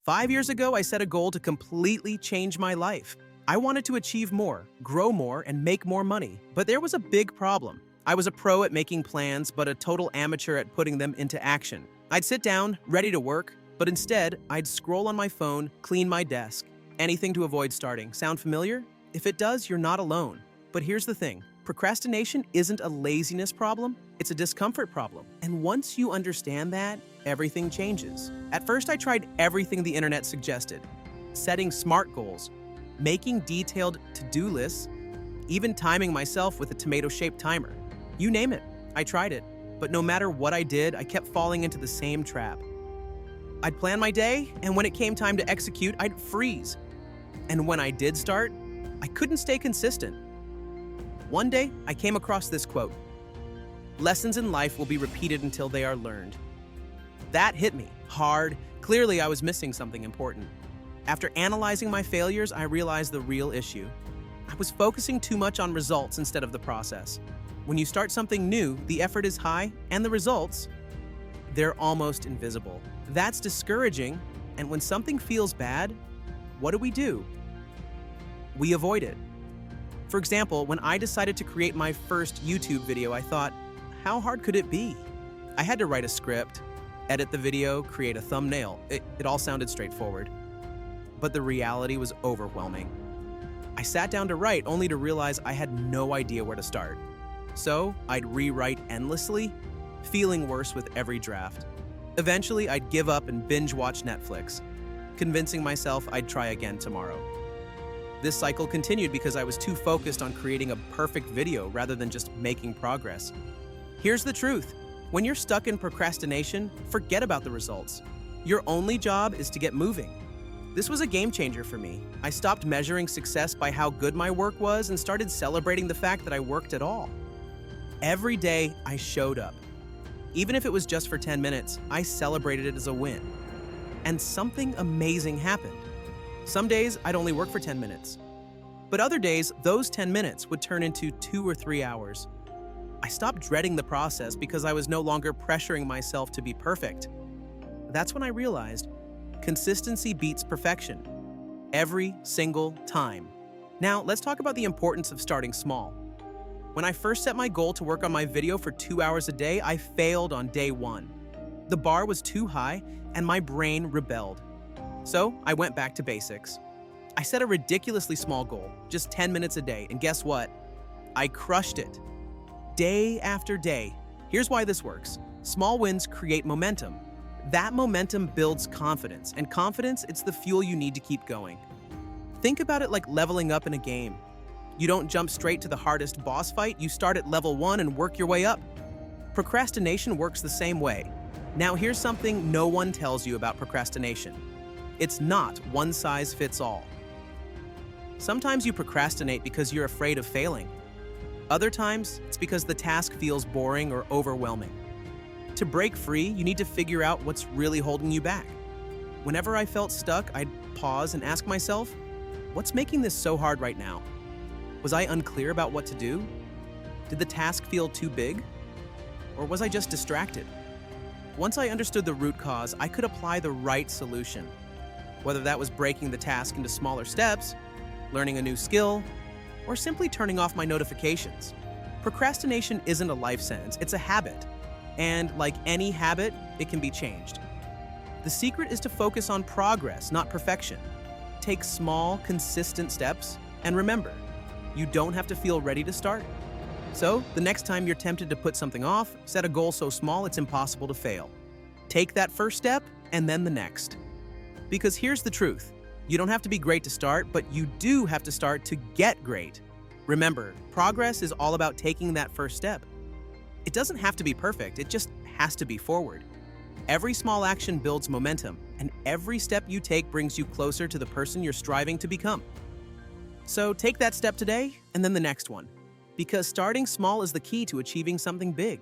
5 years ago, I set a goal to completely change my life. I wanted to achieve more, grow more, and make more money. But there was a big problem. I was a pro at making plans, but a total amateur at putting them into action. I'd sit down, ready to work, but instead, I'd scroll on my phone, clean my desk. Anything to avoid starting. Sound familiar? If it does, you're not alone. But here's the thing. Procrastination isn't a laziness problem, it's a discomfort problem. And once you understand that, everything changes. At first, I tried everything the internet suggested. Setting SMART goals, making detailed to-do lists, even timing myself with a tomato-shaped timer. You name it, I tried it. But no matter what I did, I kept falling into the same trap. I'd plan my day, and when it came time to execute, I'd freeze. And when I did start, I couldn't stay consistent. One day, I came across this quote: "Lessons in life will be repeated until they are learned." That hit me hard. Clearly, I was missing something important. After analyzing my failures, I realized the real issue. I was focusing too much on results instead of the process. When you start something new, the effort is high, and the results, they're almost invisible. That's discouraging, and when something feels bad, what do? We avoid it. For example, when I decided to create my first YouTube video, I thought, how hard could it be? I had to write a script, edit the video, create a thumbnail. It all sounded straightforward. But the reality was overwhelming. I sat down to write only to realize I had no idea where to start. So I'd rewrite endlessly, feeling worse with every draft. Eventually, I'd give up and binge watch Netflix, convincing myself I'd try again tomorrow. This cycle continued because I was too focused on creating a perfect video rather than just making progress. Here's the truth. When you're stuck in procrastination, forget about the results. Your only job is to get moving. This was a game changer for me. I stopped measuring success by how good my work was and started celebrating the fact that I worked at all. Every day, I showed up. Even if it was just for 10 minutes, I celebrated it as a win. And something amazing happened. Some days, I'd only work for 10 minutes. But other days, those 10 minutes would turn into 2 or 3 hours. I stopped dreading the process because I was no longer pressuring myself to be perfect. That's when I realized consistency beats perfection. Every single time. Now, let's talk about the importance of starting small. When I first set my goal to work on my video for 2 hours a day, I failed on day 1. The bar was too high, and my brain rebelled. So I went back to basics. I set a ridiculously small goal, just 10 minutes a day, and guess what? I crushed it. Day after day. Here's why this works. Small wins create momentum. That momentum builds confidence, and confidence, it's the fuel you need to keep going. Think about it like leveling up in a game. You don't jump straight to the hardest boss fight, you start at level 1 and work your way up. Procrastination works the same way. Now here's something no one tells you about procrastination. It's not one size fits all. Sometimes you procrastinate because you're afraid of failing. Other times, it's because the task feels boring or overwhelming. To break free, you need to figure out what's really holding you back. Whenever I felt stuck, I'd pause and ask myself, what's making this so hard right now? Was I unclear about what to do? Did the task feel too big? Or was I just distracted? Once I understood the root cause, I could apply the right solution. Whether that was breaking the task into smaller steps, learning a new skill, or simply turning off my notifications. Procrastination isn't a life sentence, it's a habit. And like any habit, it can be changed. The secret is to focus on progress, not perfection. Take small, consistent steps, and remember, you don't have to feel ready to start. So, the next time you're tempted to put something off, set a goal so small it's impossible to fail. Take that first step, and then the next. Because here's the truth. You don't have to be great to start, but you do have to start to get great. Remember, progress is all about taking that first step. It doesn't have to be perfect, it just has to be forward. Every small action builds momentum, and every step you take brings you closer to the person you're striving to become. So take that step today, and then the next one. Because starting small is the key to achieving something big.